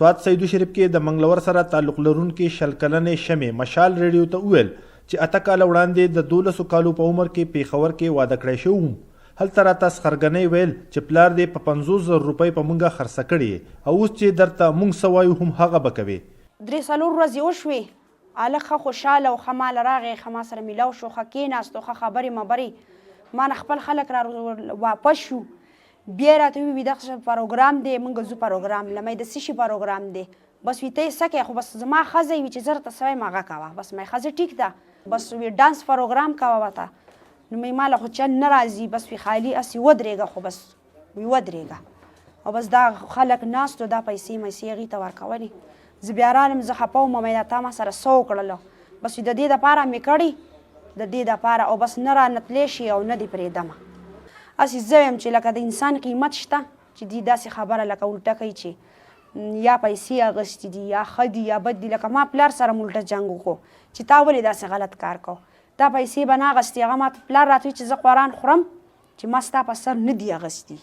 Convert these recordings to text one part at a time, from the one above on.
سوات سیدو شریف کې د منګلور سره تعلق لرونکي شل کلنې شمې مشال ریډیو ته وویل چې 8 کاله وړاندې د 12 کالو په عمر کې پېښور کې واده کړی شوی وم. هلته راته سخرګنۍ ویل چې پلار دې په 50,000 روپۍ په مونږه خرڅه کړې او اوس چې درته مونږ څه وایو هم هغه به کوې. 3-4 ورځې وشوې، هلک ښه خوشحاله او ښه ماله راغی، ښه ما سره میلاو شو، ښه کېناستو، ښه خبرې مبرې، ما نه خپل خلک را واپس شو. بیا یې راته وویل دغه پروګرام دی، موږ ځو پروګرام لمې د څه شي پروګرام دی. بس وي ته یې څه کوې، خو بس زما ښځه وي چې زه درته څه وایم هغه کوه. بس مې ښځه ټیک ده، بس وي ډانس پروګرام کوه ورته. نو مې ما له خو چل نه راځي، بس وي خالي هسې ودرېږه، خو بس وي ودرېږه. او بس دا خلک ناستو دا پیسې میسې هغې ته ورکولې. زه بیا رالم، زه خفه وم، مې تا ما سره څه وکړله. بس د دې دپاره مې کړې، د دې دپاره، او بس نه رانتلی شي او نه دې پرېږدمه. هسې زه یم چې لکه د انسان قیمت شته چې دې داسې خبره لکه الټه کوي چې یا پیسې اخیستې دي یا ښه دي یا بد دي. لکه ما پلار سره مو الټه جنګ وکړو چې تا ولې داسې غلط کار کو، دا پیسې به نه اخیستې. هغه ما پلار راته وایي چې زه قرآن خورم چې ما ستا په سر نه دي اخیستي.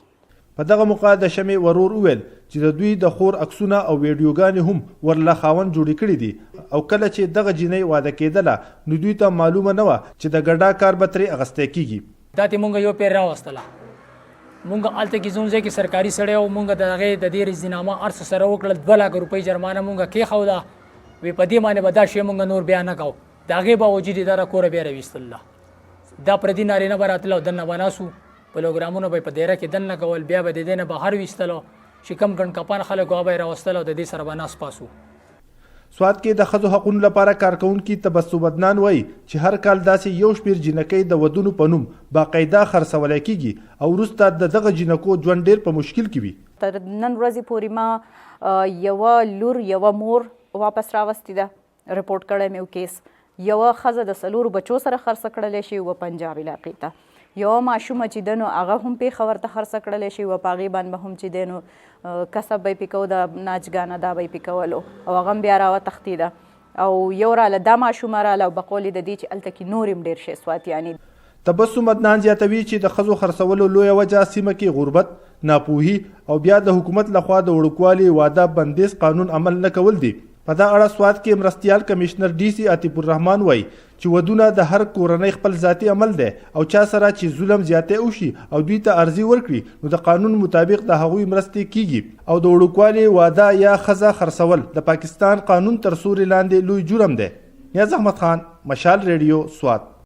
په دغه موقع د شمې ورور وویل چې د دوی د خور عکسونه او ویډیوګانې هم ورله خاوند جوړې کړي دي او کله چې دغه جینۍ واده کېدله نو دوی ته معلومه نه وه چې د ګډا کار به ترې اخیستی کېږي. دا ته مونږ یو پیر راوستله، مونږ هلته کې زموږ ځای کې سرکاري سړی او مونږ د هغې د دې رضینامه هر څه سره وکړل. 2 لک روپۍ جرمانه مونږ کېښوده. وی په دې باندې به دا شی مونږ نور بیا نه کوو. د هغې باوجود یې دا را کوره بیا راویستله. دا پردي نارینه به راتله او دننه به ناست وو، پروګرامونه به یې په دیره کې دننه کول، بیا به د دې نه بهر ویستلو چې کم ګڼ کپان خلک هغه به یې راوستل او د دې سره به ناست پاس وو. سوات کې د ښځو حقونو لپاره کارکوونکي تبسم بدنان وایي چې هر کال داسې یو شمېر جینکۍ د ودونو په نوم باقاعده خرڅولی کېږي او وروسته د دغه جینکو ژوند ډېر په مشکل کې وي. تر نن ورځې پورې ما یوه لور یوه مور واپس راوستې ده، رپورټ کړی مې کیس. یوه ښځه د 4 بچو سره خرڅه کړلی شي و پنجاب علاقې ته. یوه ماشومه چې ده نو هغه هم پېښور ته خرڅه کړلی شي و په هغې باندې به هم چې دی نو کسب به یې پې کوو، د ناچ ګانه دا به یې پې کولو او هغه هم بیا راوتښتېده. او یو راله دا ماشومه راله او بقول یې د دې چې هلته کې نور هم ډېر شی سواتیانې. تبسم بدنان زیاتوي چې د ښځو خرڅولو لویه وجه سیمه کې غربت، ناپوهي او بیا د حکومت لخوا د وړوکوالي واده بندیز قانون عمل نه کول دي. په دا اړه سوات کې مرستیال کمشنر ډي سي عاطف الرحمن وایي چې ودونه د هر کورنۍ خپل ذاتي عمل دی او چا سره چې ظلم زیاتی وشي او دوی ته ارزي ورکړي نو د قانون مطابق د هغوی مرستې کیږي. او د وړوکوالي واده یا ښځه خرڅول د پاکستان قانون تر سوري لاندې لوی جرم دی. نیاز احمد خان، مشال ریډیو، سوات.